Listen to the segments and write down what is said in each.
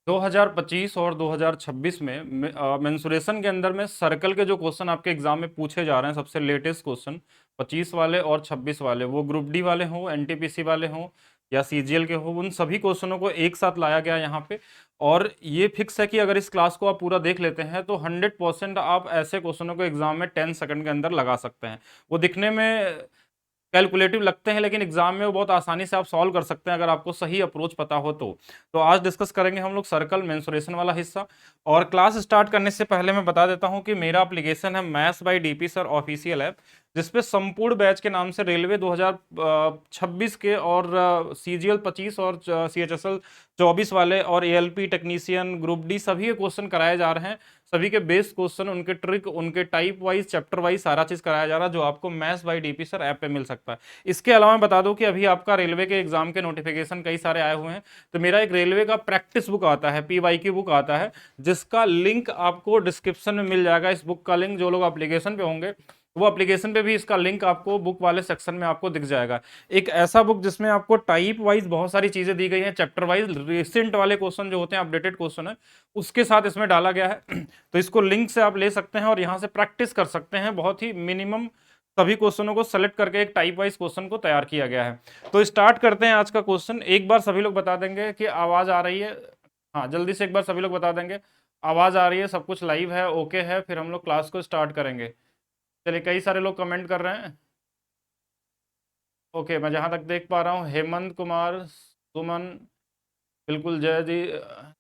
2025 और 2026 में मेंसुरेशन के अंदर में सर्कल के जो क्वेश्चन आपके एग्जाम में पूछे जा रहे हैं, सबसे लेटेस्ट क्वेश्चन 25 वाले और 26 वाले, वो ग्रुप डी वाले हों, एनटीपीसी वाले हों या सीजीएल के हो, उन सभी क्वेश्चनों को एक साथ लाया गया यहाँ पे। और ये फिक्स है कि अगर इस क्लास को आप पूरा देख लेते हैं तो 100% आप ऐसे क्वेश्चनों को एग्जाम में 10 सेकंड के अंदर लगा सकते हैं। वो दिखने में कैलकुलेटिव लगते हैं लेकिन एग्जाम में वो बहुत आसानी से आप सॉल्व कर सकते हैं अगर आपको सही अप्रोच पता हो तो आज डिस्कस करेंगे हम लोग सर्कल मेंसुरेशन वाला हिस्सा। और क्लास स्टार्ट करने से पहले मैं बता देता हूं कि मेरा एप्लीकेशन है maths by DP sir official app, जिसपे संपूर्ण बैच के नाम से रेलवे 2026 के और सीजीएल 25 और सीएचएसएल 24 वाले और एएलपी टेक्नीशियन ग्रुप डी सभी के क्वेश्चन कराए जा रहे हैं। सभी के बेस क्वेश्चन, उनके ट्रिक, उनके टाइप वाइज, चैप्टर वाइज सारा चीज कराया जा रहा है जो आपको maths by DP sir app पे मिल सकता है। इसके अलावा मैं बता दूं कि अभी आपका रेलवे के एग्जाम के नोटिफिकेशन कई सारे आए हुए हैं, तो मेरा एक रेलवे का प्रैक्टिस बुक आता है, पीवाई की बुक आता है, जिसका लिंक आपको डिस्क्रिप्शन में मिल जाएगा। इस बुक का लिंक जो लोग एप्लीकेशन पे होंगे वो एप्लीकेशन पे भी इसका लिंक आपको बुक वाले सेक्शन में आपको दिख जाएगा। एक ऐसा बुक जिसमें आपको टाइप वाइज बहुत सारी चीजें दी गई हैं, चैप्टर वाइज रिसेंट वाले क्वेश्चन जो होते हैं, अपडेटेड क्वेश्चन है, उसके साथ इसमें डाला गया है। तो इसको लिंक से आप ले सकते हैं और यहाँ से प्रैक्टिस कर सकते हैं। बहुत ही मिनिमम सभी क्वेश्चनों को सेलेक्ट करके एक टाइप वाइज क्वेश्चन को तैयार किया गया है। तो स्टार्ट करते हैं आज का क्वेश्चन। एक बार सभी लोग बता देंगे कि आवाज आ रही है? हाँ, जल्दी से एक बार सभी लोग बता देंगे आवाज आ रही है, सब कुछ लाइव है, ओके है, फिर हम लोग क्लास को स्टार्ट करेंगे। चलिए, कई सारे लोग कमेंट कर रहे हैं। ओके, मैं जहां तक देख पा रहा हूँ हेमंत कुमार, सुमन, बिल्कुल, जय जी,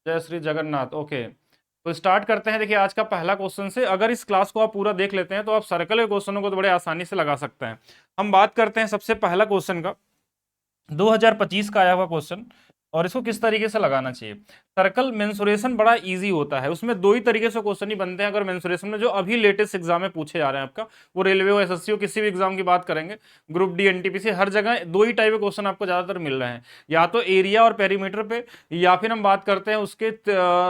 जय श्री जगन्नाथ। ओके, तो स्टार्ट करते हैं। देखिए, आज का पहला क्वेश्चन से अगर इस क्लास को आप पूरा देख लेते हैं तो आप सर्कल के क्वेश्चनों को तो बड़े आसानी से लगा सकते हैं। हम बात करते हैं सबसे पहला क्वेश्चन का, 2025 का आया हुआ क्वेश्चन, और इसको किस तरीके से लगाना चाहिए। सर्कल मेंसुरेशन बड़ा इजी होता है, उसमें दो ही तरीके से क्वेश्चन ही बनते हैं। अगर मेंसुरेशन में जो अभी लेटेस्ट एग्जाम में पूछे जा रहे हैं आपका, वो रेलवे हो, एसएससी हो, किसी भी एग्जाम की बात करेंगे, ग्रुप डी, एनटीपीसी, हर जगह दो ही टाइप के क्वेश्चन आपको ज्यादातर मिल रहे हैं, या तो एरिया और पेरीमीटर पे, या फिर हम बात करते हैं उसके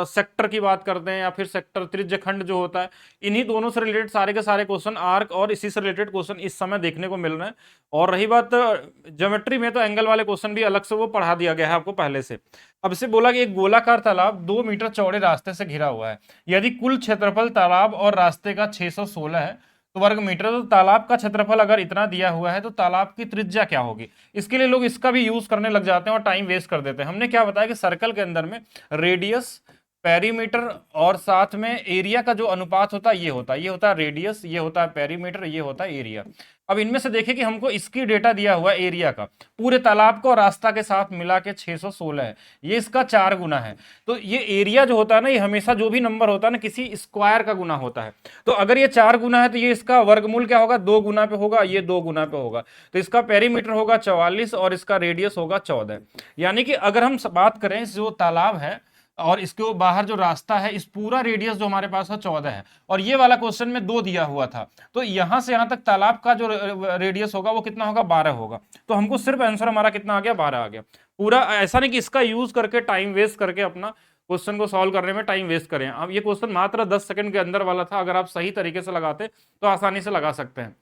सेक्टर की बात करते हैं, या फिर सेक्टर त्रिज्य खंड जो होता है। इन्हीं दोनों से रिलेटेड सारे के सारे क्वेश्चन, आर्क और इसी से रिलेटेड क्वेश्चन इस समय देखने को मिल रहे हैं। और रही बात ज्योमेट्री में, तो एंगल वाले क्वेश्चन भी अलग से वो पढ़ा दिया गया है आपको पहले से। अब से बोला कि एक गोलाकार तालाब 2 मीटर चौड़े रास्ते से घिरा हुआ है। यदि कुल क्षेत्रफल तालाब और रास्ते का 616 है तो वर्ग मीटर, तो तालाब का क्षेत्रफल अगर इतना दिया हुआ है तो तालाब की त्रिज्या क्या होगी। इसके लिए लोग इसका भी यूज करने लग जाते हैं और टाइम वेस्ट कर देते हैं। हमने क्या बताया कि सर्कल के अंदर में रेडियस, पेरीमीटर और साथ में एरिया का जो अनुपात होता है, ये होता है रेडियस, ये होता है पेरीमीटर, ये होता है एरिया। अब इनमें से देखिए कि हमको इसकी डेटा दिया हुआ है एरिया का, पूरे तालाब को और रास्ता के साथ मिला के 616 है, ये इसका 4 गुना है। तो ये एरिया जो होता है ना, ये हमेशा जो भी नंबर होता है ना, किसी स्क्वायर का गुना होता है। तो अगर ये 4 गुना है तो ये इसका वर्गमूल क्या होगा, 2 गुना पे होगा, ये 2 गुना पे होगा। तो इसका पेरीमीटर होगा 44 और इसका रेडियस होगा 14। यानी कि अगर हम बात करें, जो तालाब है और इसके बाहर जो रास्ता है, इस पूरा रेडियस जो हमारे पास है 14 है, और ये वाला क्वेश्चन में 2 दिया हुआ था, तो यहां से यहां तक तालाब का जो रेडियस होगा वो कितना होगा, 12 होगा। तो हमको सिर्फ आंसर हमारा कितना आ गया, 12 आ गया। पूरा ऐसा नहीं कि इसका यूज करके टाइम वेस्ट करके अपना क्वेश्चन को सॉल्व करने में टाइम वेस्ट करें। अब ये क्वेश्चन मात्र 10 सेकंड के अंदर वाला था, अगर आप सही तरीके से लगाते तो आसानी से लगा सकते हैं।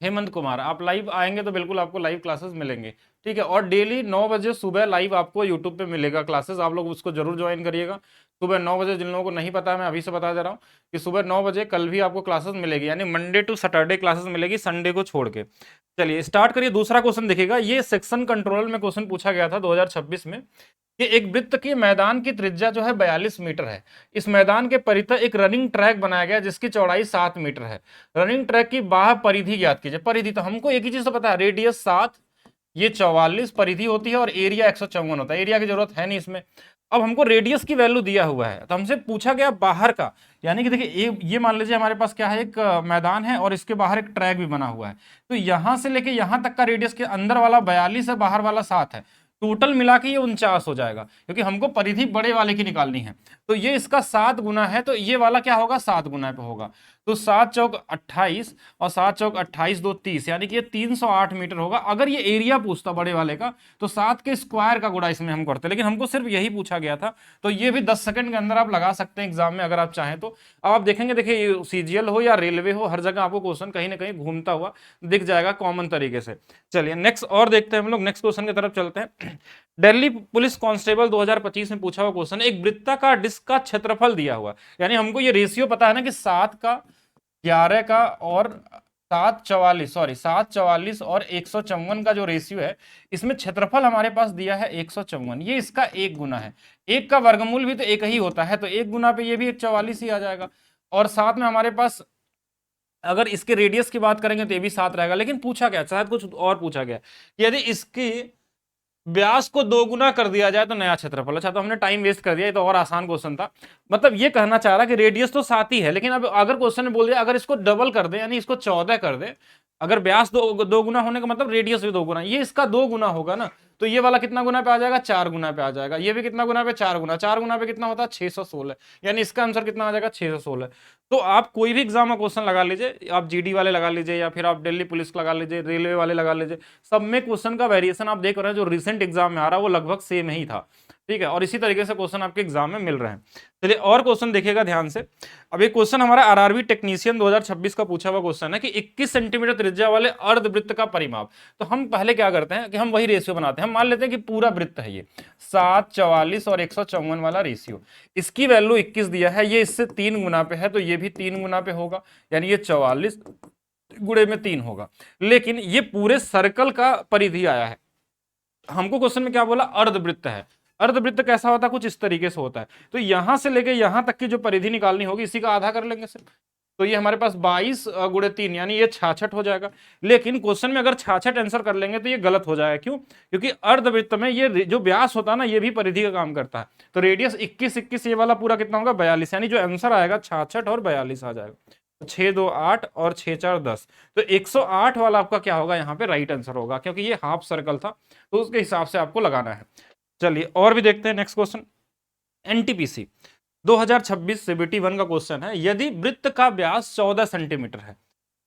हेमंत कुमार, आप लाइव आएंगे तो बिल्कुल आपको लाइव क्लासेस मिलेंगे, ठीक है। और डेली 9 बजे सुबह लाइव आपको यूट्यूब पे मिलेगा क्लासेस, आप लोग उसको जरूर ज्वाइन करिएगा। सुबह 9 बजे, जिन लोगों को नहीं पता है मैं अभी से बता दे रहा हूँ कि सुबह 9 बजे कल भी आपको क्लासेस मिलेगी, यानी मंडे टू सैटरडे क्लासेस मिलेगी, संडे को छोड़ के। चलिए स्टार्ट करिए। दूसरा क्वेश्चन देखिएगा, ये सेक्शन कंट्रोल में क्वेश्चन पूछा गया था 2026 में, कि एक वृत्त के मैदान की त्रिज्या जो है 42 मीटर है। इस मैदान के परितः एक रनिंग ट्रैक बनाया गया जिसकी चौड़ाई 7 मीटर है। रनिंग ट्रैक की बाह्य परिधि ज्ञात कीजिए। परिधि तो हमको एक ही चीज तो पता है, रेडियस 7, ये 44 परिधि होती है, और एरिया 154 होता है। एरिया की जरूरत है नहीं इसमें। अब हमको रेडियस की वैल्यू दिया हुआ है, तो हमसे पूछा गया बाहर का, यानी कि देखिए ये मान लीजिए हमारे पास क्या है, एक मैदान है और इसके बाहर एक ट्रैक भी बना हुआ है। तो यहां से लेके यहां तक का रेडियस के अंदर वाला 42 है, बाहर वाला 7 है, टोटल मिला के ये 49 हो जाएगा, क्योंकि हमको परिधि बड़े वाले की निकालनी है। तो ये इसका 7 गुना है, तो ये वाला क्या होगा, 7 गुना पे होगा। तो 7 चौक 28 और 7 चौक 28 2 30, यानी कि ये 308 मीटर होगा। अगर ये एरिया पूछता बड़े वाले का तो 7 के स्क्वायर का गुणा इसमें हम करते, लेकिन हमको सिर्फ यही पूछा गया था। तो ये भी 10 सेकंड के अंदर आप लगा सकते हैं एग्जाम में अगर आप चाहें तो। अब आप देखेंगे, देखिए सीजीएल हो या रेलवे हो, हर जगह आपको क्वेश्चन कहीं ना कहीं घूमता हुआ दिख जाएगा कॉमन तरीके से। चलिए नेक्स्ट और देखते हैं हम लोग, नेक्स्ट क्वेश्चन की तरफ चलते हैं। दिल्ली पुलिस कांस्टेबल 2025 में पूछा हुआ क्वेश्चन, एक वृत्ताकार डिस्क का क्षेत्रफल दिया हुआ, यानी हमको ये रेशियो पता है ना कि 7 का 11 का और 744 और 154 का जो रेशियो है, इसमें क्षेत्रफल हमारे पास दिया है 154, ये इसका एक गुना है। एक का वर्गमूल भी तो एक ही होता है, तो एक गुना पे ये भी 144 ही आ जाएगा। और साथ में हमारे पास अगर इसके रेडियस की बात करेंगे तो ये भी 7 रहेगा। लेकिन पूछा क्या, शायद कुछ और पूछा गया कि यदि इसकी व्यास को 2 गुना कर दिया जाए तो नया क्षेत्रफल। अच्छा, तो हमने टाइम वेस्ट कर दिया, ये तो और आसान क्वेश्चन था। मतलब ये कहना चाह रहा कि रेडियस तो 7 ही है, लेकिन अब अगर क्वेश्चन ने बोल दिया अगर इसको डबल कर दे, यानी इसको 14 कर दे, अगर व्यास दो गुना होने का मतलब रेडियस भी 2 गुना, ये इसका 2 गुना होगा ना, तो ये वाला कितना गुना पे आ जाएगा, 4 गुना पे आ जाएगा। ये भी कितना गुना पे, 4 गुना, 4 गुना पे कितना होता है 616, यानी इसका आंसर कितना आ जाएगा 616। तो आप कोई भी एग्जाम में क्वेश्चन लगा लीजिए, आप जीडी वाले लगा लीजिए या फिर आप दिल्ली पुलिस लगा लीजिए, रेलवे वाले लगा लीजिए, सब में क्वेश्चन का वेरिएशन आप देख रहे हैं जो रिसेंट एग्जाम में आ रहा है वो लगभग सेम ही था। ठीक है, और इसी तरीके से क्वेश्चन आपके एग्जाम में मिल रहे हैं। चलिए और क्वेश्चन देखिएगा ध्यान से। अब एक क्वेश्चन हमारा आरआरबी टेक्नीशियन 2026 का पूछा हुआ क्वेश्चन है कि 21 सेंटीमीटर त्रिज्या वाले अर्धवृत्त का परिमाप। तो हम पहले क्या करते हैं कि हम वही रेशियो बनाते हैं। हम मान लेते हैं कि पूरा वृत्त है ये 7, 44 और 154 वाला रेशियो, इसकी वैल्यू 21 दिया है, ये इससे 3 गुना पे है, तो ये भी 3 गुना पे होगा, यानी ये 44 गुणे में 3 होगा। लेकिन ये पूरे सर्कल का परिधि आया है, हमको क्वेश्चन में क्या बोला, अर्धवृत्त है। अर्धवृत्त कैसा होता है, कुछ इस तरीके से होता है। तो यहां से लेके यहां तक की जो परिधि निकालनी होगी, इसी का आधा कर लेंगे सिर्फ, तो ये हमारे पास 22 गुणे 3, यानी ये 66 हो जाएगा। लेकिन क्वेश्चन में अगर 66 आंसर कर लेंगे तो ये गलत हो जाएगा। क्यों? क्योंकि अर्धवृत्त में ये जो व्यास होता है ना, ये भी परिधि का काम करता है। तो रेडियस 21 ये वाला पूरा कितना होगा 42, यानी जो आंसर आएगा 66 और 42 आ जाएगा। 6 2 8 और 6 4 10, तो 108 वाला आपका क्या होगा यहाँ पे राइट आंसर होगा, क्योंकि ये हाफ सर्कल था, तो उसके हिसाब से आपको लगाना है। चलिए और भी देखते हैं नेक्स्ट क्वेश्चन। एनटीपीसी 2026 सीबीटी 1 का क्वेश्चन है, यदि वृत्त का व्यास 14 सेंटीमीटर है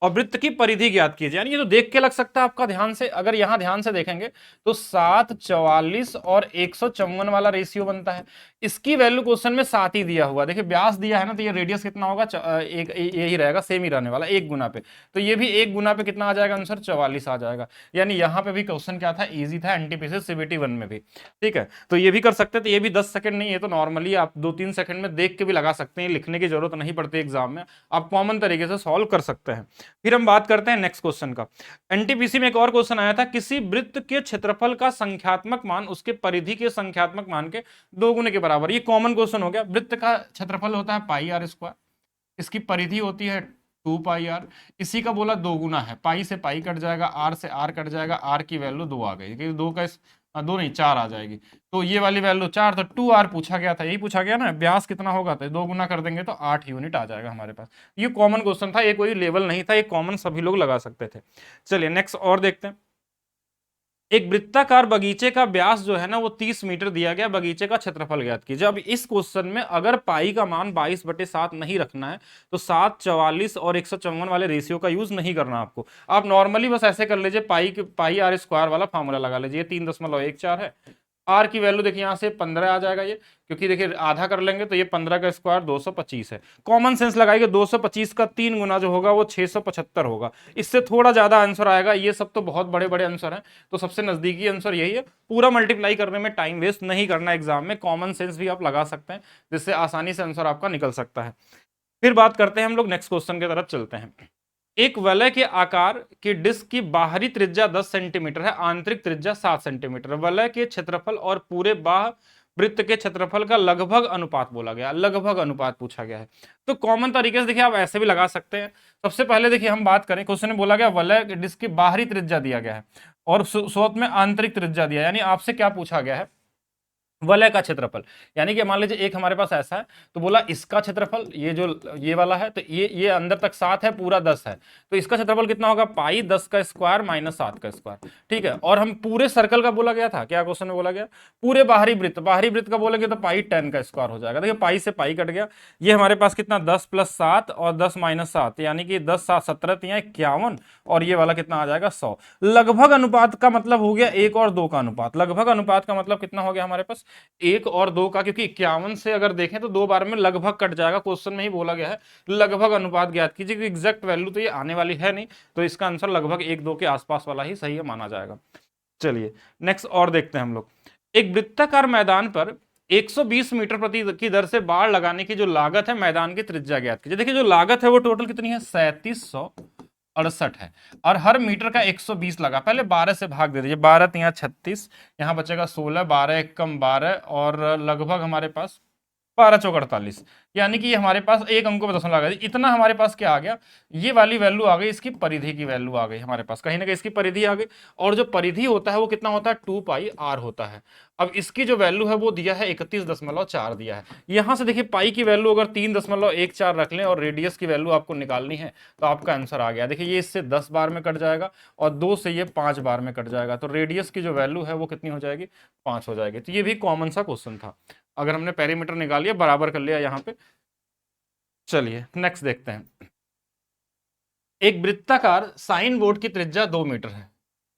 और वृत्त की परिधि ज्ञात कीजिए। यानी ये तो देख के लग सकता है आपका, ध्यान से अगर यहां ध्यान से देखेंगे तो 7, 44 और 154 वाला रेशियो बनता है। इसकी वैल्यू क्वेश्चन में 7 ही दिया हुआ, देखिए व्यास दिया है ना, तो ये रेडियस कितना होगा, एक यही रहेगा, सेम ही रहने वाला, 1 गुना पे। तो ये भी 1 गुना पे कितना आ जाएगा आंसर, 44 आ जाएगा। यानी यहाँ पे भी क्वेश्चन क्या था, इजी था, एनटीपीसी सीबीटी 1 में भी। ठीक है, तो ये भी कर सकते हैं। तो ये भी 10 सेकंड नहीं है, तो नॉर्मली आप 2-3 सेकंड में देख के भी लगा सकते हैं, लिखने की जरूरत नहीं पड़ती एग्जाम में, आप कॉमन तरीके से सॉल्व कर सकते हैं। फिर हम बात करते हैं नेक्स्ट क्वेश्चन का। एनटीपीसी में एक और क्वेश्चन आया था, किसी वृत्त के क्षेत्रफल का संख्यात्मक मान उसके परिधि के संख्यात्मक मान के 2 गुने के बराबर। ये कॉमन क्वेश्चन हो गया। वृत्त का क्षेत्रफल होता है पाई आर स्क्वायर, इसकी परिधि होती है 2 पाई आर, इसी का बोला 2 गुना है, पाई से पाई कट जाएगा, आर से आर कट जाएगा, आर की वैल्यू 2 आ गई, क्योंकि 2 का 2 नहीं 4 आ जाएगी, तो ये वाली वैल्यू 4, तो 2r पूछा गया था, यही पूछा गया ना, व्यास कितना होगा, तो 2 गुना कर देंगे तो 8 यूनिट आ जाएगा हमारे पास। ये कॉमन क्वेश्चन था, ये कोई लेवल नहीं था, ये कॉमन सभी लोग लगा सकते थे। चलिए नेक्स्ट और देखते हैं। एक वृत्ताकार बगीचे का व्यास जो है ना वो 30 मीटर दिया गया, बगीचे का क्षेत्रफल ज्ञात कीजिए। अब इस क्वेश्चन में अगर पाई का मान 22/7 नहीं रखना है तो 7, 44 और 154 वाले रेशियो का यूज नहीं करना आपको। आप नॉर्मली बस ऐसे कर लीजिए, पाई आर स्क्वायर वाला फॉर्मूला लगा लीजिए, 3.14 है। आर की वैल्यू देखिए यहाँ से 15 आ जाएगा ये, क्योंकि देखिए आधा कर लेंगे तो ये 15 का स्क्वायर 225 है। कॉमन सेंस लगाइए, 225 का 3 गुना जो होगा वो 675 होगा, इससे थोड़ा ज्यादा आंसर आएगा। ये सब तो बहुत बड़े बड़े आंसर हैं, तो सबसे नजदीकी आंसर यही है। पूरा मल्टीप्लाई करने में टाइम वेस्ट नहीं करना एग्जाम में, कॉमन सेंस भी आप लगा सकते हैं, जिससे आसानी से आंसर आपका निकल सकता है। फिर बात करते हैं हम लोग नेक्स्ट क्वेश्चन की तरफ चलते हैं। एक वलय के आकार की डिस्क की बाहरी त्रिज्या 10 सेंटीमीटर है, आंतरिक त्रिज्या 7 सेंटीमीटर। वलय के क्षेत्रफल और पूरे बाह्य वृत्त के क्षेत्रफल का लगभग अनुपात बोला गया, लगभग अनुपात पूछा गया है। तो कॉमन तरीके से देखिए आप ऐसे भी लगा सकते हैं। सबसे पहले देखिए हम बात करें, क्वेश्चन में बोला गया वलय डिस्क की बाहरी त्रिज्या दिया गया है और स्रोत में आंतरिक त्रिज्या दिया, यानी आपसे क्या पूछा गया है, वलय का क्षेत्रफल, यानी कि मान लीजिए एक हमारे पास ऐसा है, तो बोला इसका क्षेत्रफल ये जो ये वाला है, तो ये अंदर तक 7 है, पूरा 10 है, तो इसका क्षेत्रफल कितना होगा, पाई 10 का स्क्वायर माइनस 7 का स्क्वायर। ठीक है, और हम पूरे सर्कल का बोला गया था, क्या क्वेश्चन में बोला गया, पूरे बाहरी वृत्त का बोलेंगे तो पाई 10 का स्क्वायर हो जाएगा। देखिए पाई से पाई कट गया, ये हमारे पास कितना 10 + 7 और 10 - 7, यानी कि 10 7 17 51, और ये वाला कितना आ जाएगा 100। लगभग अनुपात का मतलब हो गया 1 और 2 का अनुपात। लगभग अनुपात का मतलब कितना हो गया हमारे पास 1 और 2 का, क्योंकि 51 से अगर देखें तो 2 बार में लगभग कट जाएगा, क्वेश्चन में ही बोला गया है लगभग अनुपात ज्ञात कीजिए, कि एग्जैक्ट वैल्यू तो ये आने वाली है नहीं, तो इसका आंसर लगभग 1 2 के आसपास वाला ही सही है माना जाएगा। चलिए नेक्स्ट और देखते हैं हम लोग। एक वृत्ताकार मैदान पर 120 मीटर प्रति की दर से बाढ़ लगाने की जो लागत है, मैदान की त्रिज्या ज्ञात कीजिए। देखिए जो लागत है वो टोटल कितनी है, 3768 है, और हर मीटर का 120 लगा। पहले 12 से भाग दे दीजिए, 12 × 36, यहाँ बचेगा 16, 12 × 1 = 12, और लगभग हमारे पास 12 × 4 = 48, यानी कि हमारे पास एक अंकों में दशमलव आ गया। इतना हमारे पास क्या आ गया, ये वाली वैल्यू आ गई, इसकी परिधि की वैल्यू आ गई हमारे पास, कहीं ना कहीं इसकी परिधि आ गई, और जो परिधि होता है वो कितना होता है, 2πr होता है। अब इसकी जो वैल्यू है वो दिया है 31.4 दिया है। यहां से देखिए पाई की वैल्यू अगर 3.14 रख लें और रेडियस की वैल्यू आपको निकालनी है, तो आपका आंसर आ गया। देखिए ये इससे 10 बार में कट जाएगा, और 2 से ये 5 बार में कट जाएगा, तो रेडियस की जो वैल्यू है वो कितनी हो जाएगी, 5 हो जाएगी। तो ये भी कॉमन सा क्वेश्चन था, अगर हमने पेरीमीटर निकाल लिया, बराबर कर लिया यहाँ पे। चलिए नेक्स्ट देखते हैं। एक वृत्ताकार साइन बोर्ड की त्रिज्या 2 मीटर है,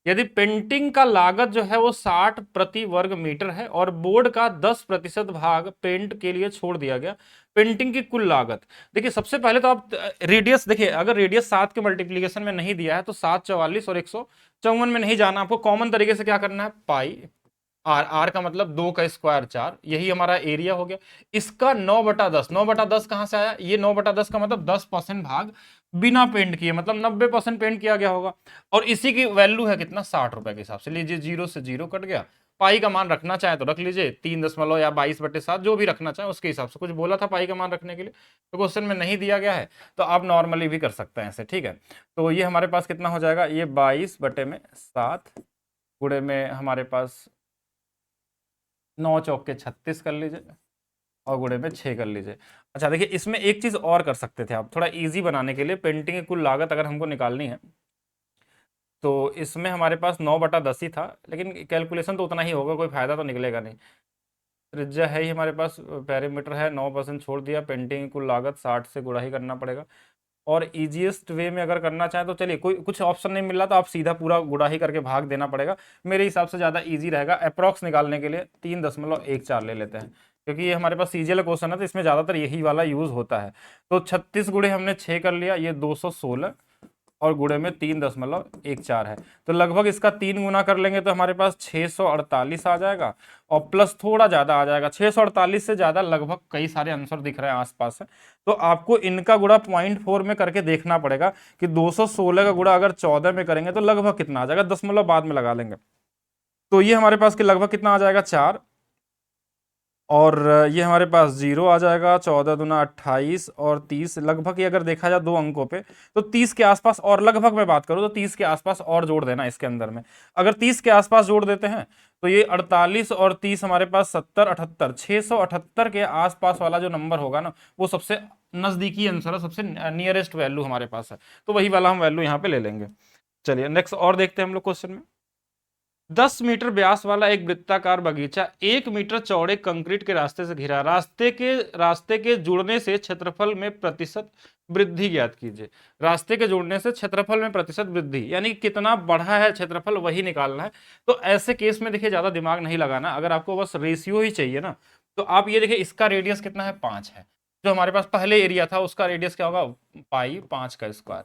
यदि पेंटिंग का लागत जो है वो 60 प्रति वर्ग मीटर है, और बोर्ड का 10% भाग पेंट के लिए छोड़ दिया गया, पेंटिंग की कुल लागत। देखिए सबसे पहले तो आप रेडियस देखिए, अगर रेडियस 7 के मल्टीप्लीकेशन में नहीं दिया है तो 7 44 और 154 में नहीं जाना, आपको कॉमन तरीके से क्या करना है, पाई आर, आर का मतलब 2 का स्क्वायर 4, यही हमारा एरिया हो गया। इसका 9/10, 9/10 कहां से आया, ये 9/10 का मतलब 10% भाग बिना पेंट किए, मतलब 90% पेंट किया गया होगा, और इसी की वैल्यू है कितना, 60 रुपए के हिसाब से। लीजिए 0 से 0 कट गया, पाई का मान रखना चाहे तो रख लीजिए 3 दशमलव या 22/7, जो भी रखना चाहे उसके हिसाब से। कुछ बोला था पाई का मान रखने के लिए, तो क्वेश्चन में नहीं दिया गया है, तो आप नॉर्मली भी कर सकते हैं ऐसे। ठीक है, तो ये हमारे पास कितना हो जाएगा, ये 22/7 गुणे में हमारे पास 9 चौके 36 कर लीजिए, और गुणे में 6 कर लीजिए। अच्छा देखिए इसमें एक चीज और कर सकते थे आप, थोड़ा इजी बनाने के लिए, पेंटिंग की कुल लागत अगर हमको निकालनी है, तो इसमें हमारे पास 9/10 ही था, लेकिन कैलकुलेशन तो उतना ही होगा, कोई फायदा तो निकलेगा नहीं। त्रिज्या है ही हमारे पास, पैरामीटर है, 9% छोड़ दिया, पेंटिंग की कुल लागत 60 से गुणा ही करना पड़ेगा। और इजीएस्ट वे में अगर करना चाहें तो चलिए, कोई कुछ ऑप्शन नहीं मिल रहा तो आप सीधा पूरा गुणा ही करके भाग देना पड़ेगा, मेरे हिसाब से ज़्यादा इजी रहेगा। अप्रॉक्स निकालने के लिए 3.14 ले लेते हैं, क्योंकि ये हमारे पास सीजीएल क्वेश्चन है, तो इसमें ज़्यादातर यही वाला यूज़ होता है। तो 36 गुणे हमने 6 कर लिया, ये 216, और गुणे में 3.14 है, तो लगभग इसका 3 गुना कर लेंगे तो हमारे पास 648 आ जाएगा, और प्लस थोड़ा ज्यादा आ जाएगा, 648 से ज्यादा लगभग कई सारे आंसर दिख रहे हैं आसपास है, तो आपको इनका गुणा 0.4 में करके देखना पड़ेगा कि 216 का गुणा अगर 14 में करेंगे तो लगभग कितना आ जाएगा, दशमलव बाद में लगा लेंगे, तो ये हमारे पास कि लगभग कितना आ जाएगा 4, और ये हमारे पास 0 आ जाएगा, 14 दूना 28 और 30, लगभग ये अगर देखा जाए 2 अंकों पे तो 30 के आसपास, और लगभग मैं बात करूं तो 30 के आसपास और जोड़ देना इसके अंदर में। अगर 30 के आसपास जोड़ देते हैं तो ये 48 और 30 हमारे पास 70 78, 678 के आसपास वाला जो नंबर होगा ना, वो सबसे नजदीकी आंसर है, सबसे नियरेस्ट वैल्यू हमारे पास है, तो वही वाला हम वैल्यू यहाँ पे ले लेंगे। चलिए नेक्स्ट और देखते हैं हम लोग क्वेश्चन में। 10 मीटर व्यास वाला एक वृत्ताकार बगीचा 1 मीटर चौड़े कंक्रीट के रास्ते से घिरा, रास्ते के जुड़ने से क्षेत्रफल में प्रतिशत वृद्धि ज्ञात कीजिए। रास्ते के जुड़ने से क्षेत्रफल में प्रतिशत वृद्धि, यानी कितना बढ़ा है क्षेत्रफल वही निकालना है। तो ऐसे केस में देखिए ज्यादा दिमाग नहीं लगाना, अगर आपको बस रेशियो ही चाहिए ना, तो आप ये देखिए इसका रेडियस कितना है, 5 है, जो हमारे पास पहले एरिया था उसका रेडियस क्या होगा, पाई 5 का स्क्वायर।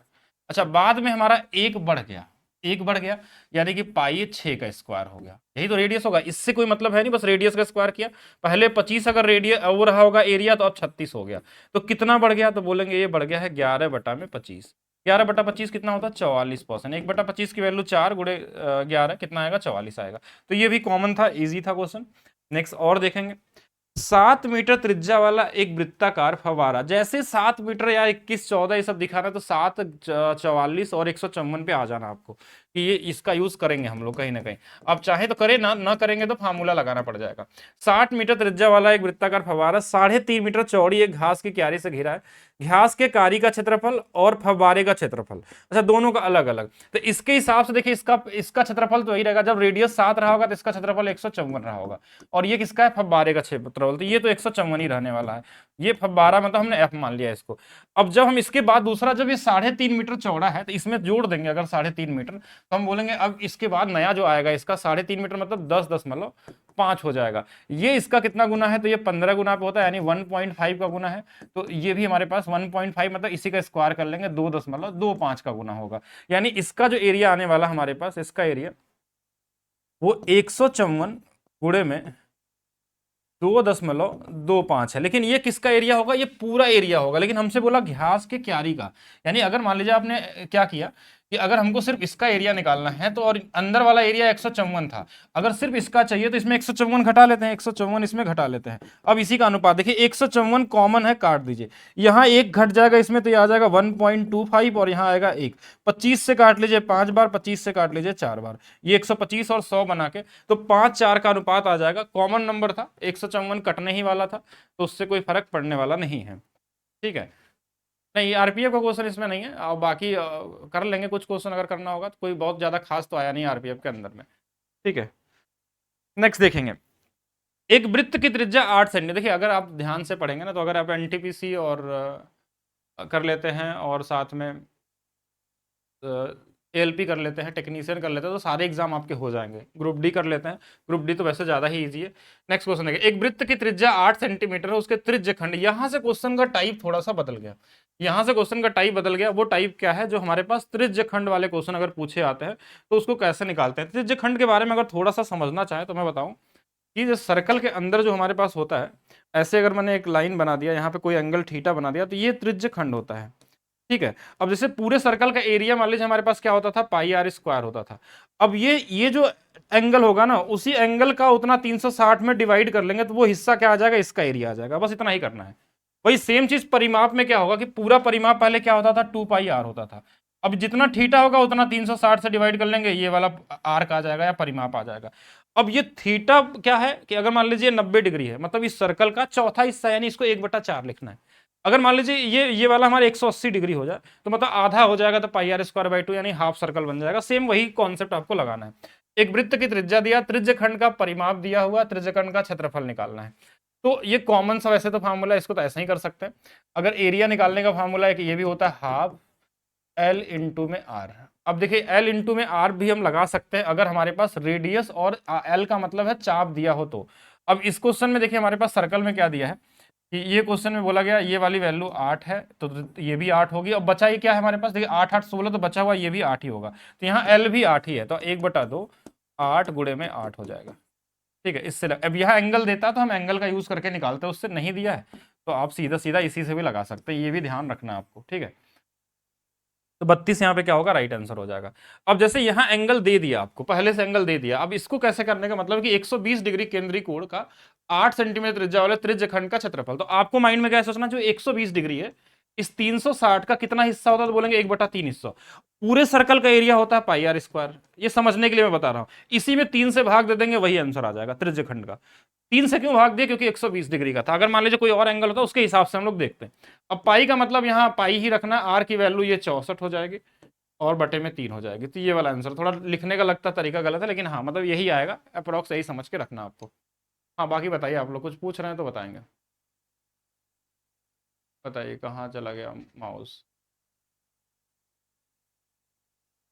अच्छा बाद में हमारा एक बढ़ गया, यानी कि पाई 6 का स्क्वायर हो गया, यही तो रेडियस होगा, इससे कोई मतलब है नहीं, बस रेडियस का स्क्वायर किया। पहले 25 अगर रेडियस वो रहा होगा एरिया, तो अब 36 हो गया, तो कितना बढ़ गया, तो बोलेंगे ये बढ़ गया है 11/25। 11/25 कितना होता है, 44%। 1/25 की वैल्यू 4 गुणे 11 कितना आएगा, 44 आएगा। तो ये भी कॉमन था, ईजी था क्वेश्चन। नेक्स्ट और देखेंगे। 7 मीटर त्रिज्या वाला एक वृत्ताकार फव्वारा, जैसे 7 मीटर या 21 14 ये सब दिखा रहा है, तो 7 44 और 154 पे आ जाना आपको। कि ये इसका यूज करेंगे हम लोग कहीं ना कहीं। अब चाहे तो करें, ना करेंगे तो फार्मूला लगाना पड़ जाएगा। 60 मीटर त्रिज्या वाला एक वृत्ताकार फव्वारा 3.5 मीटर चौड़ी एक घास की क्यारी से घिरा है। घास के कारी का क्षेत्रफल और फव्वारे का क्षेत्रफल, अच्छा दोनों का अलग अलग। तो इसके हिसाब से देखिए इसका इसका क्षेत्रफल तो वही रहेगा, जब रेडियस 7 रहा होगा तो इसका क्षेत्रफल 154 रहा होगा। और ये किसका है, फव्वारे का क्षेत्रफल, तो ये तो 154 ही रहने वाला है। ये फव्वारा मतलब हमने एफ मान लिया इसको। अब जब हम इसके बाद दूसरा, जब ये 3.5 मीटर चौड़ा है तो इसमें जोड़ देंगे अगर 3.5 मीटर, तो हम बोलेंगे अब इसके बाद नया जो आएगा इसका 3.5 मीटर मतलब 10 हो जाएगा। ये इसका कितना गुना है, तो ये 15 गुना पे होता है, यानी 1.5 का गुना है। तो ये भी हमारे पास 1.5 मतलब इसी का स्क्वायर कर लेंगे, 2.25 का गुना होगा। यानी इसका जो एरिया आने वाला हमारे पास, इसका एरिया वो 154 गुणे में 2.25 है। लेकिन ये किसका एरिया होगा, ये पूरा एरिया होगा। लेकिन हमसे बोला घास के क्यारी का, यानी अगर मान लीजिए आपने क्या किया कि अगर हमको सिर्फ इसका एरिया निकालना है तो, और अंदर वाला एरिया 154 था, अगर सिर्फ इसका चाहिए तो इसमें 154 घटा लेते हैं, 154 इसमें घटा लेते हैं। अब इसी का अनुपात देखिए, 154 कॉमन है, काट दीजिए, यहाँ एक घट जाएगा इसमें तो ये आ जाएगा 1.25 और यहाँ आएगा 1। 25 से काट लीजिए 5 बार, 25 से काट लीजिए 4 बार, ये 125 और 100 बना के तो 5-4 का अनुपात आ जाएगा। कॉमन नंबर था, 154 कटने ही वाला था, तो उससे कोई फर्क पड़ने वाला नहीं है। ठीक है, नहीं आरपीएफ का क्वेश्चन इसमें नहीं है, और बाकी कर लेंगे कुछ क्वेश्चन अगर करना होगा, तो कोई बहुत ज्यादा खास तो आया नहीं आरपीएफ के अंदर में। ठीक है, नेक्स्ट देखेंगे, एक वृत्त की त्रिज्या 8 सेंटी। देखिए अगर आप ध्यान से पढ़ेंगे ना, तो अगर आप एनटीपीसी और कर लेते हैं और साथ में एएलपी कर लेते हैं, टेक्नीशियन कर लेते हैं, तो सारे एग्जाम आपके हो जाएंगे। ग्रुप डी कर लेते हैं, ग्रुप डी तो वैसे ज्यादा ही इजी है। नेक्स्ट क्वेश्चन देखिए, एक वृत्त की त्रिज्या 8 सेंटीमीटर है, उसके त्रिज्य खंड, यहां से क्वेश्चन का टाइप थोड़ा सा बदल गया, यहां से क्वेश्चन का टाइप बदल गया। वो टाइप क्या है, जो हमारे पास त्रिज्य खंड वाले क्वेश्चन अगर पूछे आते हैं तो उसको कैसे निकालते हैं। त्रिज्य खंड के बारे में अगर थोड़ा सा समझना चाहे तो मैं बताऊं कि जो सर्कल के अंदर जो हमारे पास होता है, ऐसे अगर मैंने एक लाइन बना दिया, यहाँ पे कोई एंगल थीटा बना दिया, तो ये त्रिज्य खंड होता है। ठीक है, अब जैसे पूरे सर्कल का एरिया मान लीजिए हमारे पास क्या होता था, पाई आर स्क्वायर होता था। अब ये जो एंगल होगा ना, उसी एंगल का उतना 360 में डिवाइड कर लेंगे तो वो हिस्सा क्या आ जाएगा, इसका एरिया आ जाएगा। बस इतना ही करना है। वही सेम चीज परिमाप में क्या होगा कि पूरा परिमाप पहले क्या होता था, 2 पाई आर होता था। अब जितना थीटा होगा उतना 360 से डिवाइड कर लेंगे, ये वाला आर्क आ जाएगा या परिमाप आ जाएगा। अब ये थीटा क्या है कि अगर मान लीजिए 90 डिग्री है, मतलब इस सर्कल का चौथा हिस्सा, यानी इसको 1/4 लिखना है। अगर मान लीजिए ये वाला हमारे 180 डिग्री हो जाए तो मतलब आधा हो जाएगा, तो पाई आर स्क्वायर बाई 2 यानी हाफ सर्कल बन जाएगा। सेम वही कॉन्सेप्ट आपको लगाना है। एक वृत्त की त्रिज्या दिया, त्रिज्य खंड का परिमाप दिया हुआ, त्रिज्य खंड का क्षेत्रफल निकालना है। तो ये कॉमन सा वैसे तो फार्मूला, इसको तो ऐसा ही कर सकते हैं। अगर एरिया निकालने का फार्मूला एक ये भी होता है, हाफ एल इंटू में आर। अब देखिए एल इंटू में आर भी हम लगा सकते हैं अगर हमारे पास रेडियस और एल का मतलब है चाप दिया हो तो। अब इस क्वेश्चन में देखिए हमारे पास सर्कल में क्या दिया है कि ये क्वेश्चन में बोला गया ये वाली वैल्यू 8 है, तो ये भी 8 होगी। अब बचा ये क्या है हमारे पास, देखिए 8 8 16, तो बचा हुआ ये भी 8 ही होगा। तो यहाँ एल भी 8 ही है, तो 1/2 8 गुणे में 8 हो जाएगा। ठीक है, इससे अब यहाँ एंगल देता तो हम एंगल का यूज करके निकालते, उससे नहीं दिया है तो आप सीधा सीधा इसी से भी लगा सकते हैं। ये भी ध्यान रखना है आपको। ठीक है, तो 32 यहाँ पे क्या होगा, राइट आंसर हो जाएगा। अब जैसे यहाँ एंगल दे दिया आपको, पहले से एंगल दे दिया, अब इसको कैसे करने का मतलब कि 120 डिग्री केंद्रीय कोण का 8 सेंटीमीटर त्रिज्या वाले त्रिज्य खंड का क्षेत्रफल। तो आपको माइंड में क्या सोचना, जो 120 डिग्री है, इस 360 का कितना हिस्सा होता है, तो बोलेंगे 1/3 हिस्सा। पूरे सर्कल का एरिया होता है पाई आर स्क्वायर, ये समझने के लिए मैं बता रहा हूं। इसी में 3 से भाग दे देंगे, वही आंसर आ जाएगा त्रिज्य खंड का। 3 से क्यों भाग दिया, क्योंकि 120 डिग्री का था। अगर मान लीजिए कोई और एंगल होता उसके हिसाब से हम लोग देखते हैं। अब पाई का मतलब यहाँ पाई ही रखना, आर की वैल्यू ये 64 हो जाएगी और बटे में 3 हो जाएगी। तो ये वाला आंसर, थोड़ा लिखने का लगता तरीका गलत है, लेकिन हाँ मतलब यही आएगा, अप्रोक्स यही समझ के रखना आपको। हाँ बाकी बताइए, आप लोग कुछ पूछ रहे हैं तो बताएंगे। बताइए कहाँ चला गया माउस।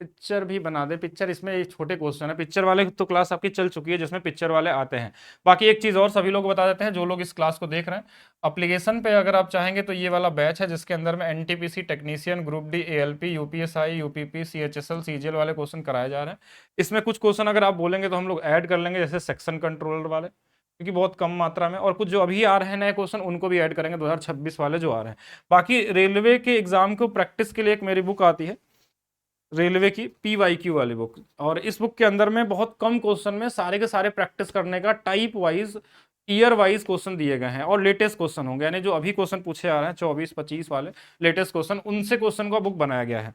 पिक्चर भी बना दे, पिक्चर इसमें ये छोटे क्वेश्चन है, पिक्चर वाले तो क्लास आपकी चल चुकी है जिसमें पिक्चर वाले आते हैं। बाकी एक चीज़ और सभी लोग बता देते हैं जो लोग इस क्लास को देख रहे हैं, एप्लीकेशन पे अगर आप चाहेंगे तो ये वाला बैच है जिसके अंदर में NTPC technician, group D, ALP, UPSI, UPP, CHSL, CGL वाले क्वेश्चन कराए जा रहे हैं। इसमें कुछ क्वेश्चन अगर आप बोलेंगे तो हम लोग ऐड कर लेंगे, जैसे सेक्शन कंट्रोलर वाले, क्योंकि बहुत कम मात्रा में, और कुछ जो अभी आ रहे हैं नए क्वेश्चन उनको भी ऐड करेंगे 2026 वाले जो आ रहे हैं। बाकी रेलवे के एग्जाम को प्रैक्टिस के लिए एक मेरी बुक आती है, रेलवे की PYQ वाली बुक, और इस बुक के अंदर में बहुत कम क्वेश्चन में सारे के सारे प्रैक्टिस करने का type wise, year wise question दिए गए हैं, और लेटेस्ट क्वेश्चन होंगे, यानी जो अभी क्वेश्चन पूछे आ रहे हैं 24-25 वाले लेटेस्ट क्वेश्चन, उनसे क्वेश्चन का बुक बनाया गया है।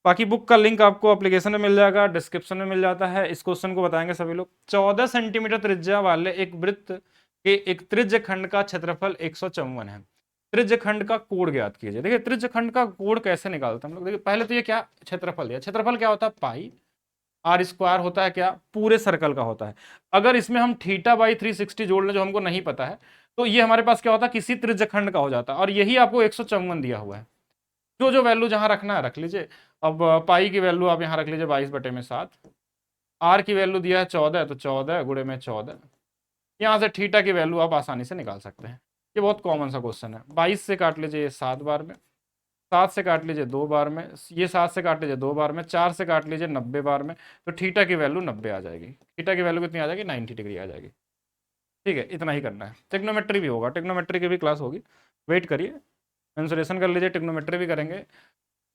बाकी बुक का लिंक आपको एप्लीकेशन में मिल जाएगा, डिस्क्रिप्शन में मिल जाता है। इस क्वेश्चन को बताएंगे सभी लोग। 14 सेंटीमीटर त्रिज्या वाले एक वृत्त के एक त्रिज्य खंड का क्षेत्रफल 154 है। त्रिज्य खंड का कोण ज्ञात कीजिए। देखिए त्रिज्य खंड का कोण कैसे निकालते हैं हम लोग। देखिए पहले तो ये क्या क्षेत्रफल दिया, क्षेत्रफल क्या होता है पाई, आर स्क्वायर होता है क्या पूरे सर्कल का होता है। अगर इसमें हम थीटा बाई 360 जोड़ लें जो हमको नहीं पता है, तो ये हमारे पास क्या होता है किसी त्रिज्य खंड का हो जाता है, और यही आपको 154 दिया हुआ है। जो जो वैल्यू जहां रखना है रख लीजिए। अब पाई की वैल्यू आप यहां रख लीजिए 22/7। आर की वैल्यू दिया है 14, तो 14 गुणे में 14। यहां से थीटा की वैल्यू आप आसानी से निकाल सकते हैं। ये बहुत कॉमन सा क्वेश्चन है। 22 से काट लीजिए 7 बार में, 7 से काट लीजिए 2 बार में, ये 7 से काट लीजिए 2 बार में, 4 से काट लीजिए 90 बार में, तो थीटा की वैल्यू 90 आ जाएगी। थीटा की वैल्यू कितनी आ जाएगी 90 डिग्री आ जाएगी। ठीक है, इतना ही करना है। टेक्नोमेट्री भी होगा, टेक्नोमेट्री की भी क्लास होगी, वेट करिए, इंसुलेशन कर लीजिए, टेक्नोमेट्री भी करेंगे,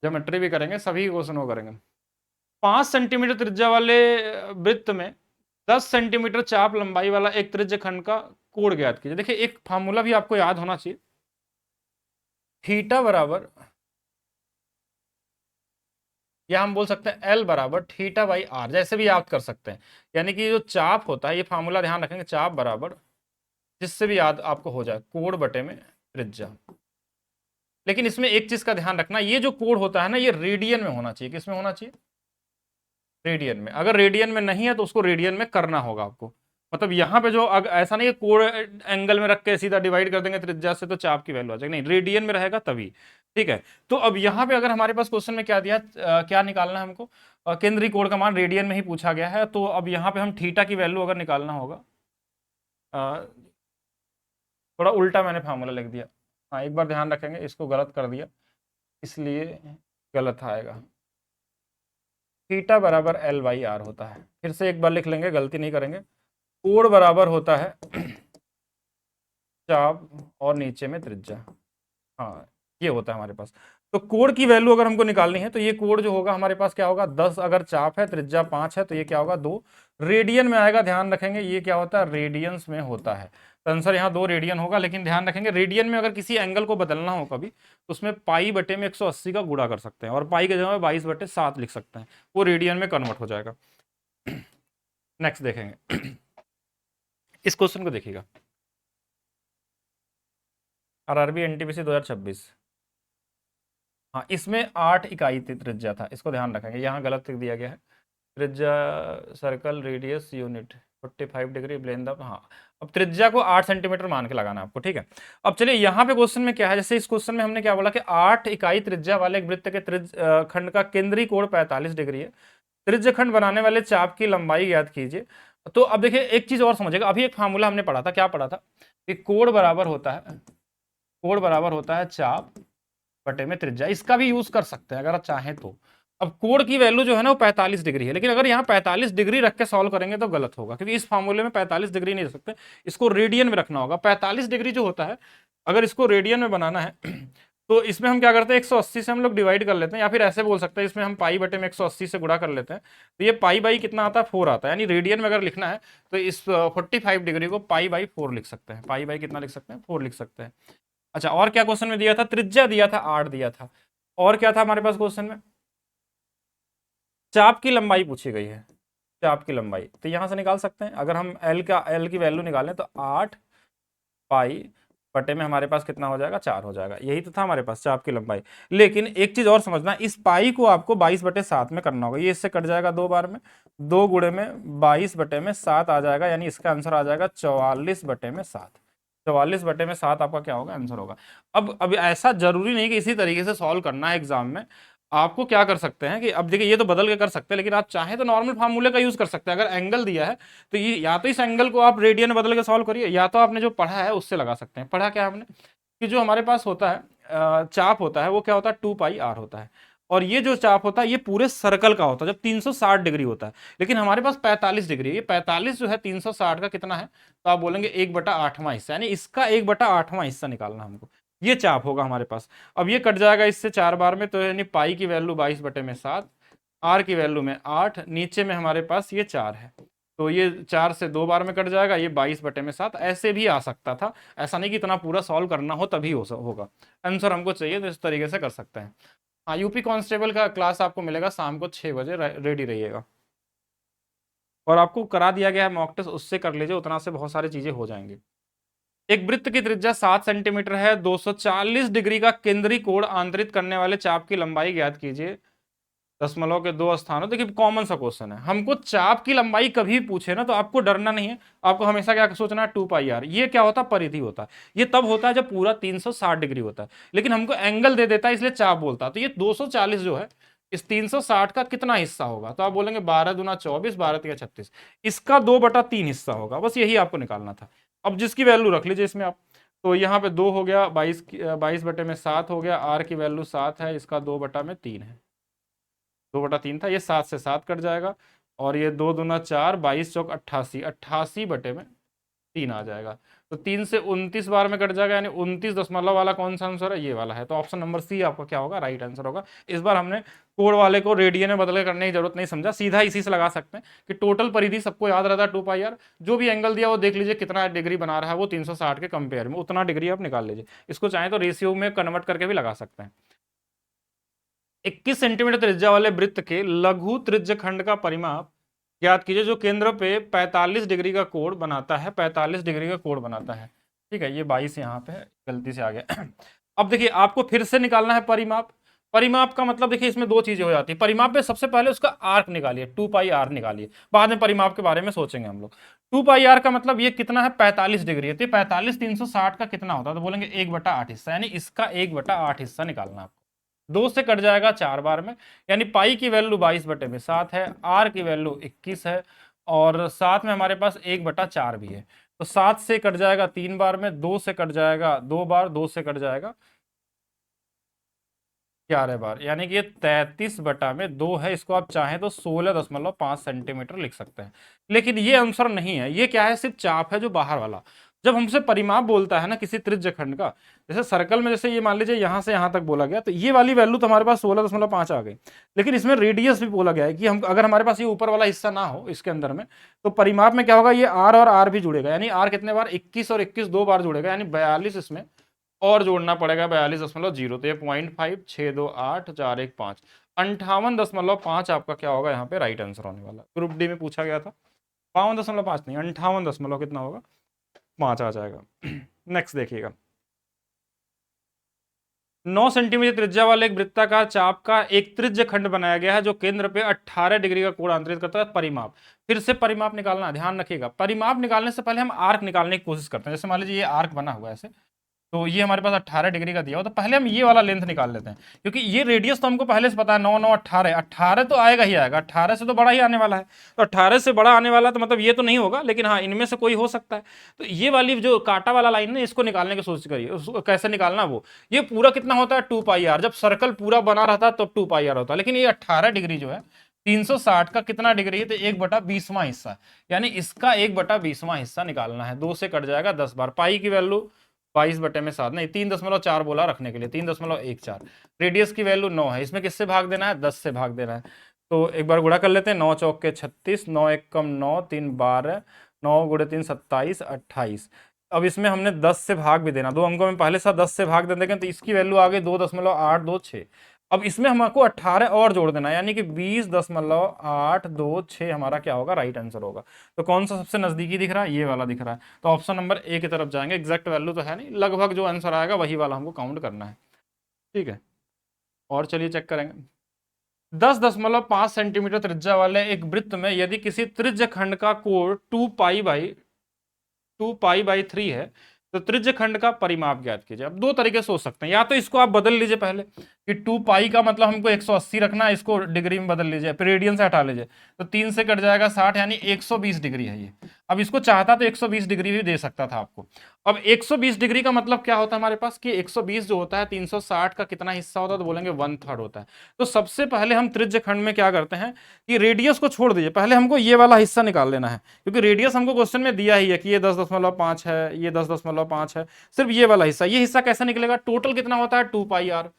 ज्योमेट्री भी करेंगे, सभी क्वेश्चन वो करेंगे। 5 सेंटीमीटर त्रिज्या वाले वृत्त में 10 सेंटीमीटर चाप लंबाई वाला एक त्रिज्य खंड का कोण ज्ञात कीजिए। देखिए एक फार्मूला भी आपको याद होना चाहिए, थीटा बराबर, या हम बोल सकते हैं एल बराबर थीटा बाई आर, जैसे भी याद कर सकते हैं। यानी कि जो चाप होता है, ये फार्मूला ध्यान रखेंगे, चाप बराबर जिससे भी याद आपको हो जाए कोण बटे में त्रिज्या। लेकिन इसमें एक चीज का ध्यान रखना, ये जो कोण होता है ना ये रेडियन में होना चाहिए। किसमें होना चाहिए? रेडियन में। अगर रेडियन में नहीं है तो उसको रेडियन में करना होगा आपको। मतलब यहाँ पे जो ऐसा नहीं है कोण एंगल में रख के सीधा डिवाइड कर देंगे त्रिज्या से तो चाप की वैल्यू आ जाएगी, नहीं, रेडियन में रहेगा तभी। ठीक है, तो अब यहाँ पे अगर हमारे पास क्वेश्चन में क्या दिया, क्या निकालना है हमको, केंद्रीय कोण का मान रेडियन में ही पूछा गया है। तो अब यहाँ पे हम थीटा की वैल्यू अगर निकालना होगा, अ, थोड़ा उल्टा मैंने फार्मूला लिख दिया। हाँ एक बार ध्यान रखेंगे, इसको गलत कर दिया इसलिए गलत आएगा। थीटा बराबर एल बाई आर होता है। फिर से एक बार लिख लेंगे, गलती नहीं करेंगे। कोण बराबर होता है चाप और नीचे में त्रिज्या। हाँ ये होता है हमारे पास। तो कोण की वैल्यू अगर हमको निकालनी है तो ये कोण जो होगा हमारे पास क्या होगा, 10 अगर चाप है, त्रिज्या 5 है, तो ये क्या होगा 2 रेडियन में आएगा। ध्यान रखेंगे ये क्या होता है रेडियंस में होता है, तो आंसर यहाँ 2 रेडियन होगा। लेकिन ध्यान रखेंगे रेडियन में अगर किसी एंगल को बदलना हो कभी, तो उसमें पाई बटे में 180 का गुणा कर सकते हैं, और पाई के जगह 22/7 लिख सकते हैं, वो रेडियन में कन्वर्ट हो जाएगा। नेक्स्ट देखेंगे इस क्वेश्चन को देखिएगा, आरआरबी एनटीपीसी 2026। हाँ इसमें 8 इकाई त्रिज्या था, इसको ध्यान रखेंगे, यहाँ गलत लिख दिया गया है। त्रिज्या circle radius unit 45 degree blend up. हाँ अब त्रिज्या को 8 सेंटीमीटर मान के लगाना है आपको। ठीक है, अब चलिए यहाँ पे क्वेश्चन में क्या है, जैसे इस क्वेश्चन में हमने क्या बोला कि 8 इकाई त्रिज्या वाले एक वृत्त के खंड का केंद्रीय कोण 45 डिग्री है, त्रिज्य खंड बनाने वाले चाप की लंबाई ज्ञात कीजिए। तो अब देखिए एक चीज और समझिएगा, अभी एक फार्मूला हमने पढ़ा था, क्या पढ़ा था कि कोण बराबर होता है, कोण बराबर होता है चाप बटे में त्रिज्या। इसका भी यूज कर सकते हैं अगर आप चाहें तो। अब कोण की वैल्यू जो है ना वो 45 डिग्री है, लेकिन अगर यहाँ 45 डिग्री रख के सॉल्व करेंगे तो गलत होगा, क्योंकि इस फार्मूले में 45 डिग्री नहीं रख सकते, इसको रेडियन में रखना होगा। 45 डिग्री जो होता है, अगर इसको रेडियन में बनाना है तो इसमें हम क्या करते हैं 180 से हम लोग डिवाइड कर लेते हैं, या फिर ऐसे बोल सकते हैं इसमें हम पाई बटे में 180 से गुणा कर लेते हैं, तो ये पाई बाई कितना आता है 4 आता है। यानी रेडियन में अगर लिखना है तो इस 45 डिग्री को पाई बाई 4 लिख सकते हैं, पाई बाई कितना लिख सकते हैं 4 लिख सकते हैं। अच्छा और क्या क्वेश्चन में दिया था, त्रिज्या दिया था 8 दिया था, और क्या था हमारे पास क्वेश्चन में, चाप की लंबाई पूछी गई है, चाप की लंबाई। तो यहां से निकाल सकते हैं, अगर हम एल की वैल्यू निकालें तो 8 पाई बटे में हमारे पास कितना हो जाएगा 4 हो जाएगा। यही तो था हमारे पास चाप की लंबाई। लेकिन एक चीज और समझना, इस पाई को आपको 22/7 में करना होगा। ये इससे कट जाएगा 2 बार में, 2 गुणे में 22/7 आ जाएगा, यानी इसका आंसर आ जाएगा 44/7। 44/7 आपका क्या होगा आंसर होगा। अब ऐसा जरूरी नहीं कि इसी तरीके से सॉल्व करना है एग्जाम में। आपको क्या कर सकते हैं कि अब देखिए ये तो बदल के कर सकते हैं, लेकिन आप चाहें तो नॉर्मल फार्मूले का यूज कर सकते हैं। अगर एंगल दिया है तो ये या तो इस एंगल को आप रेडियन में बदल के सॉल्व करिए, या तो आपने जो पढ़ा है उससे लगा सकते हैं। पढ़ा क्या हमने कि जो हमारे पास होता है चाप होता है वो क्या होता है 2πr होता है, और ये जो चाप होता है ये पूरे सर्कल का होता है जब 360 डिग्री होता है। लेकिन हमारे पास 45 डिग्री है, ये 45 जो है 360 का कितना है, तो आप बोलेंगे 1/8वां हिस्सा, यानी इसका 1/8वां हिस्सा निकालना हमको, ये चाप होगा हमारे पास। अब ये कट जाएगा इससे 4 बार में, तो यानी पाई की वैल्यू 22/7, आर की वैल्यू में 8, नीचे में हमारे पास ये 4 है, तो ये 4 से 2 बार में कट जाएगा, ये 22/7। ऐसे भी आ सकता था, ऐसा नहीं कि इतना पूरा सॉल्व करना हो तभी होगा। आंसर हमको चाहिए तो इस तरीके से कर सकते हैं। हाँ, यूपी कांस्टेबल का क्लास आपको मिलेगा शाम को 6 बजे, रेडी रहिएगा। और आपको करा दिया गया है मॉक टेस्ट, उससे कर लीजिए, उतना से बहुत सारी चीजें हो जाएंगी। एक वृत्त की त्रिज्या 7 सेंटीमीटर है, 240 डिग्री का केंद्रीय कोण आंतरित करने वाले चाप की लंबाई ज्ञात कीजिए दशमलव के दो स्थानों। देखिए कॉमन सा क्वेश्चन है, हमको चाप की लंबाई कभी पूछे ना तो आपको डरना नहीं है, आपको हमेशा क्या सोचना है, 2 पाई आर। ये क्या होता है, परिधि होता है। ये तब होता है जब पूरा 360 डिग्री होता है, लेकिन हमको एंगल दे देता है इसलिए चाप बोलता है। तो ये 240 जो है इस 360 का कितना हिस्सा होगा, तो आप बोलेंगे 12 दूना 24, 12 तिया 36, इसका 2/3 हिस्सा होगा। बस यही आपको निकालना था। अब जिसकी वैल्यू रख लीजिए इसमें आप, तो यहाँ पे 2 हो गया, 22/7 हो गया, आर की वैल्यू 7 है, इसका 2/3 है, 2/3 था, ये 7 से 7 कट जाएगा, और ये 2 दूना 4, 22 चौक 88, 88/3 आ जाएगा। तो 3 से 29 बार में कट जाएगा, यानी 29 दशमलव वाला कौन सा आंसर है, ये वाला है। तो ऑप्शन नंबर सी आपका क्या होगा, राइट आंसर होगा। इस बार हमने कोड वाले को रेडियन में बदल करने की जरूरत नहीं समझा, सीधा इसी से लगा सकते हैं कि टोटल परिधि सबको याद रहता है 2 पाई आर। जो भी एंगल दिया वो देख लीजिए कितना डिग्री बना रहा है, वो 360 के कंपेयर में उतना डिग्री आप निकाल लीजिए। इसको चाहें तो रेशियो में कन्वर्ट करके भी लगा सकते हैं। 21 सेंटीमीटर त्रिज्या वाले वृत्त के लघु त्रिज्य खंड का परिमाप ज्ञात कीजिए जो केंद्र पे 45 डिग्री का कोण बनाता है, 45 डिग्री का कोण बनाता है। ठीक है, ये 22 यहाँ पे गलती से आ गया। अब देखिए आपको फिर से निकालना है परिमाप। परिमाप का मतलब देखिए इसमें दो चीजें हो जाती है। परिमाप में सबसे पहले उसका आर्क निकालिए, 2 पाई आर निकालिए, बाद में परिमाप के बारे में सोचेंगे हम लोग। 2 पाई आर का मतलब ये कितना है, 45 डिग्री है, तो 45 360 का कितना होता है, तो बोलेंगे 1/8 हिस्सा, यानी इसका 1/8 हिस्सा निकालना है आपको। 2 से कट जाएगा 4 बार में, यानी पाई की वैल्यू 22/7 है, आर की वैल्यू 21 है, और साथ में हमारे पास 1/4 भी है। तो 7 से कट जाएगा 3 बार में, 2 से कट जाएगा 2 बार, 2 से कट जाएगा 11 बार, यानी कि ये 33/2 है। इसको आप चाहें तो 16.5 सेंटीमीटर लिख सकते हैं, लेकिन ये आंसर नहीं है। ये क्या है, सिर्फ चाप है जो बाहर वाला। जब हमसे परिमाप बोलता है ना किसी त्रिज्य खंड का, जैसे सर्कल में, जैसे ये मान लीजिए यहां से यहां तक बोला गया, तो ये वाली वैल्यू तो हमारे पास 16.5 आ गई, लेकिन इसमें रेडियस भी बोला गया है कि हम अगर हमारे पास ये ऊपर वाला हिस्सा ना हो इसके अंदर में, तो परिमाप में क्या होगा, ये आर और आर भी जुड़ेगा, यानी आर कितने बार, 21 और 21 2 बार जुड़ेगा, यानी 42 इसमें और जोड़ना पड़ेगा, 42.0। तो ये 0.5 6 2 8 4 1 5, 58.5 आपका क्या होगा यहाँ पे राइट आंसर होने वाला। ग्रुप डी में पूछा गया था, 52.5 नहीं, 58 दशमलव कितना होगा, 5 आ जाएगा। नेक्स्ट देखिएगा, 9 सेंटीमीटर त्रिज्या वाले एक वृत्ताकार चाप का एक त्रिज्य खंड बनाया गया है जो केंद्र पे 18 डिग्री का कोण आंतरित करता है। परिमाप, फिर से परिमाप निकालना, ध्यान रखिएगा। परिमाप निकालने से पहले हम आर्क निकालने की कोशिश करते हैं। जैसे मान लीजिए ये आर्क बना हुआ है ऐसे, तो ये हमारे पास 18 डिग्री का दिया हो, तो पहले हम ये वाला लेंथ निकाल लेते हैं, क्योंकि ये रेडियस तो हमको पहले से पता है, 9 9 18, 18 तो आएगा ही आएगा, 18 से तो बड़ा ही आने वाला है। तो 18 से बड़ा आने वाला, तो मतलब ये तो नहीं होगा, लेकिन हाँ इनमें से कोई हो सकता है। तो ये वाली जो कांटा वाला लाइन है, इसको निकालने की कोशिश करिए। उसको कैसे निकालना, वो ये पूरा कितना होता है, 2 पाई आर। जब सर्कल पूरा बना रहता है तब 2 पाई आर होता है, लेकिन ये 18 डिग्री जो है 360 का कितना डिग्री है, तो 1/20वां हिस्सा, यानी इसका 1/20वां हिस्सा निकालना है। 2 से कट जाएगा 10 बार, पाई की वैल्यू 22/7 नहीं, 3.4 बोला रखने के लिए, 3.14। रेडियस की वैल्यू 9 है, इसमें किससे भाग देना है, 10 से भाग देना है। तो एक बार गुणा कर लेते हैं, 9 चौक के 36, 9 एक कम 9, 3 12, 9 गुणे 3 27, 28। अब इसमें हमने 10 से भाग भी देना, दो अंकों में पहले साथ 10 से भाग दे देंगे, तो इसकी वैल्यू आ गई 2.826। अब इसमें हमको 18 और जोड़ देना, यानी कि 20.826 हमारा क्या होगा, राइट आंसर होगा। तो कौन सा सबसे नजदीकी दिख रहा है, ये वाला दिख रहा है। तो ऑप्शन नंबर ए की तरफ जाएंगे। एग्जैक्ट वैल्यू तो है नहीं, लगभग जो आंसर आएगा वही वाला हमको काउंट करना है। ठीक है, और चलिए चेक करेंगे। 10.5 सेंटीमीटर त्रिज्या वाले एक वृत्त में यदि किसी त्रिज्य खंड का कोण 2 पाई बाई 3 है, तो त्रिज्य खंड का परिमाप ज्ञात कीजिए। अब दो तरीके से सोच सकते हैं, या तो इसको आप बदल लीजिए पहले कि 2 पाई का मतलब हमको 180 रखना है, इसको डिग्री में बदल लीजिए, फिर रेडियन से हटा लीजिए, तो 3 से कट जाएगा 60, यानी 120 डिग्री है ये। अब इसको चाहता तो 120 डिग्री भी दे सकता था आपको। अब 120 डिग्री का मतलब क्या होता है हमारे पास, कि 120 जो होता है 360 का कितना हिस्सा होता है, तो बोलेंगे 1/3 होता है। तो सबसे पहले हम त्रिज्य खंड में क्या करते हैं कि रेडियस को छोड़ दीजिए, पहले हमको ये वाला हिस्सा निकाल लेना है, क्योंकि रेडियस हमको क्वेश्चन में दिया ही है कि ये 10.5 है, ये 10.5 है। सिर्फ ये वाला हिस्सा, ये हिस्सा कैसे निकलेगा, टोटल कितना होता है 2 पाई आर,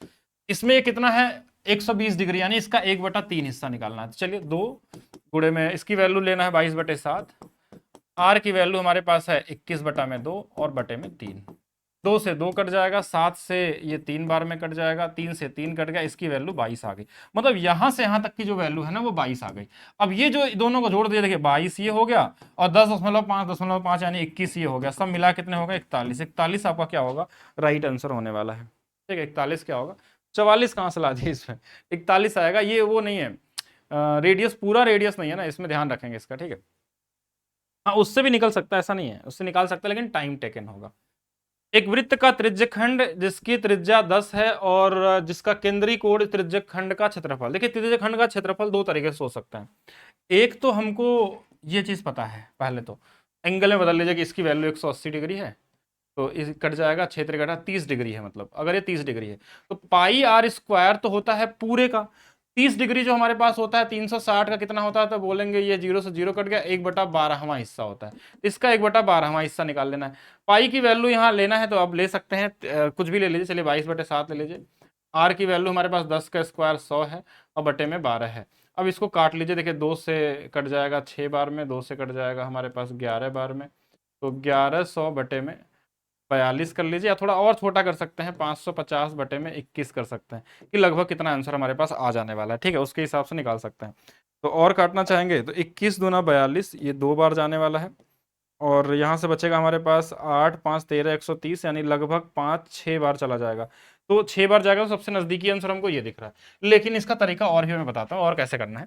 इसमें ये कितना है 120 डिग्री, यानी इसका 1/3 हिस्सा निकालना है। तो चलिए 2 गुणे में इसकी वैल्यू लेना है 22/7, आर की वैल्यू हमारे पास है 21/2 और बटे में 3। 2 से 2 कट जाएगा, 7 से ये 3 बार में कट जाएगा, 3 से 3 कट गया, इसकी वैल्यू 22 आ गई। मतलब यहां से यहां तक की जो वैल्यू है ना वो 22 आ गई। अब ये जो दोनों को जोड़ दिया, देखिए 22 ये हो गया और 10.5 यानी 21 ये हो गया, सब मिला कितने होगा 41। 41 आपका क्या होगा, राइट आंसर होने वाला है। ठीक है, 41 क्या होगा, 44 कहाँ से ला दिए इसमें, 41 आएगा। ये वो नहीं है, रेडियस पूरा रेडियस नहीं है ना, इसमें ध्यान रखेंगे इसका। ठीक है, हाँ उससे भी निकल सकता है, ऐसा नहीं है, उससे निकाल सकता है लेकिन टाइम टेकन होगा। एक वृत्त का त्रिज्यखंड जिसकी त्रिज्या 10 है और जिसका केंद्रीय कोण त्रिज्यखंड का क्षेत्रफल। देखिए त्रिज्यखंड का क्षेत्रफल दो तरीके से हो सकता है। एक तो हमको ये चीज पता है, पहले तो एंगल में बदल लीजिए कि इसकी वैल्यू 180 डिग्री है, तो इस कट जाएगा, क्षेत्र घटा 30 डिग्री है, मतलब अगर ये 30 डिग्री है तो पाई आर स्क्वायर तो होता है पूरे का, 30 डिग्री जो हमारे पास होता है 360 का कितना होता है, तो बोलेंगे ये 0 से 0 कट गया, 1/12वां हिस्सा होता है, इसका 1/12वां हिस्सा निकाल लेना है। पाई की वैल्यू यहाँ लेना है तो अब ले सकते हैं, कुछ भी ले लीजिए, चलिए 22/7 ले लीजिए। आर की वैल्यू हमारे पास 10 का स्क्वायर 100 है और बटे में 12 है। अब इसको काट लीजिए, देखिए 2 से कट जाएगा 6 बार में, 2 से कट जाएगा हमारे पास 11 बार में, तो 1100 बटे में 42 कर लीजिए, या थोड़ा और छोटा कर सकते हैं 550 बटे में 21 कर सकते हैं, कि लगभग कितना आंसर हमारे पास आ जाने वाला है। ठीक है, उसके हिसाब से निकाल सकते हैं। तो और काटना चाहेंगे तो 21 दूना 42, ये 2 बार जाने वाला है, और यहाँ से बचेगा हमारे पास 8 5 13 130, यानी लगभग 5 6 बार चला जाएगा। तो 6 बार जाएगा, तो सबसे नजदीकी आंसर हमको ये दिख रहा है। लेकिन इसका तरीका और भी मैं बताता हूँ और कैसे करना है।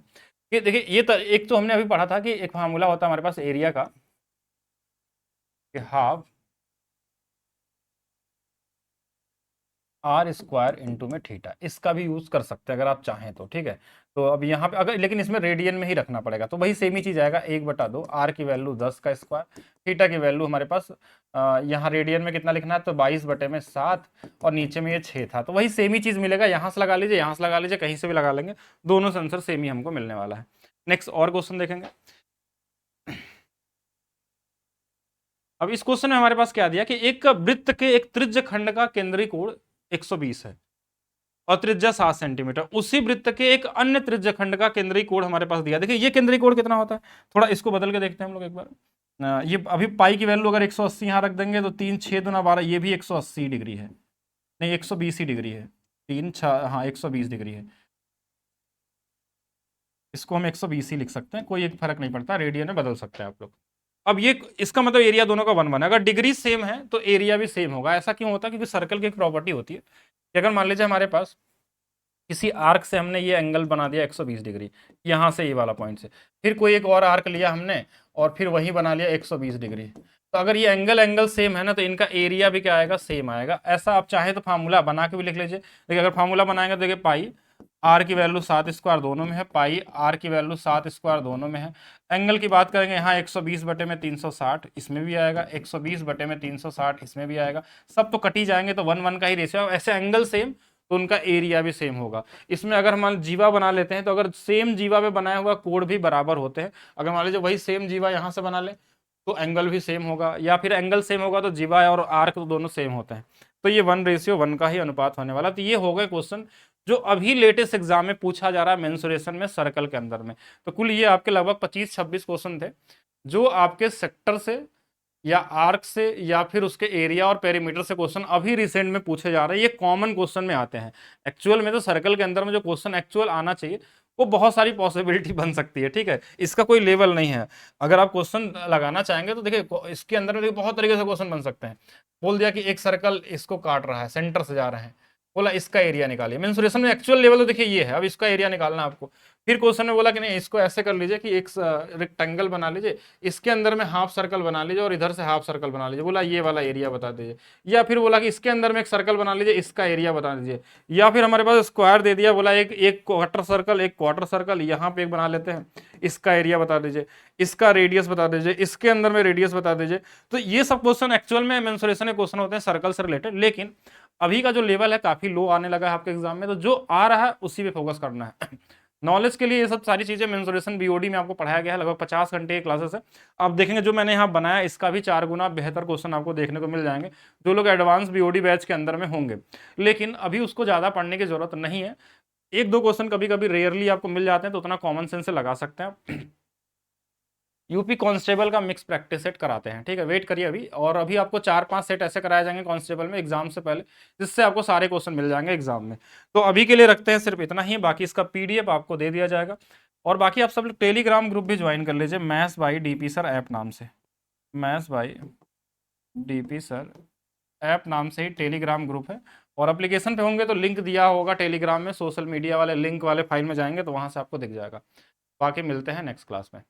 कि देखिए एक तो हमने अभी पढ़ा था कि एक फार्मूला होता है हमारे पास एरिया का, कि हाफ आर स्क्वायर इंटू में थीटा, इसका भी यूज कर सकते हैं अगर आप चाहें तो। ठीक है, तो अब यहाँ पे अगर, लेकिन इसमें रेडियन में ही रखना पड़ेगा, तो वही सेम ही चीज आएगा, 1/2 आर की वैल्यू 10 का स्क्वायर, थीटा की वैल्यू हमारे पास यहाँ रेडियन में कितना लिखना है, तो 22/7, और नीचे में ये 6 था, तो वही सेम ही चीज मिलेगा। यहाँ से लगा लीजिए, यहाँ से लगा लीजिए, कहीं से भी लगा लेंगे, दोनों से आंसर सेम ही हमको मिलने वाला है। नेक्स्ट और क्वेश्चन देखेंगे। अब इस क्वेश्चन में हमारे पास क्या दिया कि एक वृत्त के एक त्रिज्य खंड का केंद्रीय कोण 120 है और त्रिज्या 7 सेंटीमीटर, उसी वृत्त के एक अन्य त्रिज्य खंड का केंद्रीय कोण हमारे पास दिया। देखिए ये केंद्रीय कोण कितना होता है, थोड़ा इसको बदल के देखते हैं हम लोग एक बार। ये अभी पाई की वैल्यू अगर 180 यहाँ रख देंगे तो 3 6 दूना 12, ये भी 180 डिग्री है, नहीं 120 ही डिग्री है, 3 6 हाँ 120 डिग्री है, इसको हम 120 ही लिख सकते हैं, कोई एक फर्क नहीं पड़ता, रेडियन में बदल सकते हैं आप लोग। अब ये इसका मतलब एरिया दोनों का 1 1 है, अगर डिग्री सेम है तो एरिया भी सेम होगा। ऐसा क्यों होता है, क्योंकि सर्कल की एक प्रॉपर्टी होती है कि अगर मान लीजिए हमारे पास किसी आर्क से हमने ये एंगल बना दिया 120 डिग्री, यहाँ से ये वाला पॉइंट से, फिर कोई एक और आर्क लिया हमने और फिर वही बना लिया 120 डिग्री, तो अगर ये एंगल सेम है ना, तो इनका एरिया भी क्या आएगा, सेम आएगा। ऐसा आप चाहे तो फार्मूला बना के भी लिख लीजिए। देखिए अगर फार्मूला बनाएंगे तो देखिए पाई आर की वैल्यू 7 स्क्वायर दोनों में है, पाई आर की वैल्यू 7 स्क्वायर दोनों में है। एंगल की बात करेंगे, यहाँ 120 बटे में 360 इसमें भी आएगा, 120 बटे में 360 इसमें भी आएगा, सब तो कटी जाएंगे, तो 1 1 का ही रेशियो। ऐसे एंगल सेम तो उनका एरिया भी सेम होगा। इसमें अगर मान जीवा बना लेते हैं, तो अगर सेम जीवा पे बनाया हुआ कोण भी बराबर होते हैं, अगर मान लीजिए वही सेम जीवा यहाँ से बना ले तो एंगल भी सेम होगा, या फिर एंगल सेम होगा तो जीवा और आर्क तो दोनों सेम होते हैं, तो ये 1:1 का ही अनुपात होने वाला। तो ये हो गए क्वेश्चन जो अभी लेटेस्ट एग्जाम में पूछा जा रहा है मेंसुरेशन में, सर्कल के अंदर में। तो कुल ये आपके लगभग 25-26 क्वेश्चन थे जो आपके सेक्टर से या आर्क से या फिर उसके एरिया और पेरीमीटर से क्वेश्चन अभी रिसेंट में पूछे जा रहे हैं। ये कॉमन क्वेश्चन में आते हैं। एक्चुअल में तो सर्कल के अंदर में जो क्वेश्चन एक्चुअल आना चाहिए वो बहुत सारी पॉसिबिलिटी बन सकती है। ठीक है, इसका कोई लेवल नहीं है। अगर आप क्वेश्चन लगाना चाहेंगे तो देखिए इसके अंदर में देखिए बहुत तरीके से क्वेश्चन बन सकते हैं। बोल दिया कि एक सर्कल इसको काट रहा है, सेंटर से जा रहे हैं, बोला इसका एरिया निकालिए। मेंसुरेशन में एक्चुअल लेवल तो देखिए ये है, अब इसका एरिया निकालना है आपको। फिर क्वेश्चन में बोला कि नहीं इसको ऐसे कर लीजिए कि एक रेक्टेंगल बना लीजिए, इसके अंदर में हाफ सर्कल बना लीजिए और इधर से हाफ सर्कल बना लीजिए, बोला ये वाला एरिया बता दीजिए। या फिर बोला कि इसके अंदर में एक सर्कल बना लीजिए, इसका एरिया बता दीजिए। या फिर हमारे पास स्क्वायर दे दिया, बोला एक क्वार्टर सर्कल, एक क्वार्टर सर्कल, यहाँ पे एक बना लेते हैं, इसका एरिया बता दीजिए, इसका रेडियस बता दीजिए, इसके अंदर में रेडियस बता दीजिए। तो ये सब क्वेश्चन एक्चुअल में मेंसुरेशन के क्वेश्चन होते हैं सर्कल से रिलेटेड। लेकिन अभी का जो लेवल है काफी लो आने लगा है आपके एग्जाम में, तो जो आ रहा है उसी पे फोकस करना है। नॉलेज के लिए ये सब सारी चीजें मेंसुरेशन बीओडी में आपको पढ़ाया गया है, लगभग 50 घंटे की क्लासेस है। आप देखेंगे जो मैंने यहाँ बनाया इसका भी 4 गुना बेहतर क्वेश्चन आपको देखने को मिल जाएंगे जो लोग एडवांस बीओडी बैच के अंदर में होंगे। लेकिन अभी उसको ज्यादा पढ़ने की जरूरत नहीं है, एक दो क्वेश्चन कभी कभी रेयरली आपको मिल जाते हैं, तो उतना कॉमन सेंस से लगा सकते हैं। यूपी कांस्टेबल का मिक्स प्रैक्टिस सेट कराते हैं, ठीक है, वेट करिए अभी। और अभी आपको 4-5 सेट ऐसे कराए जाएंगे कांस्टेबल में एग्जाम से पहले, जिससे आपको सारे क्वेश्चन मिल जाएंगे एग्जाम में। तो अभी के लिए रखते हैं सिर्फ इतना ही, बाकी इसका पीडीएफ आपको दे दिया जाएगा। और बाकी आप सब लोग टेलीग्राम ग्रुप भी ज्वाइन कर लीजिए, maths by DP sir app नाम से, maths by DP sir app नाम से ही टेलीग्राम ग्रुप है। और एप्लीकेशन पे होंगे तो लिंक दिया होगा टेलीग्राम में, सोशल मीडिया वाले लिंक वाले फाइल में जाएंगे तो वहां से आपको दिख जाएगा। बाकी मिलते हैं नेक्स्ट क्लास में।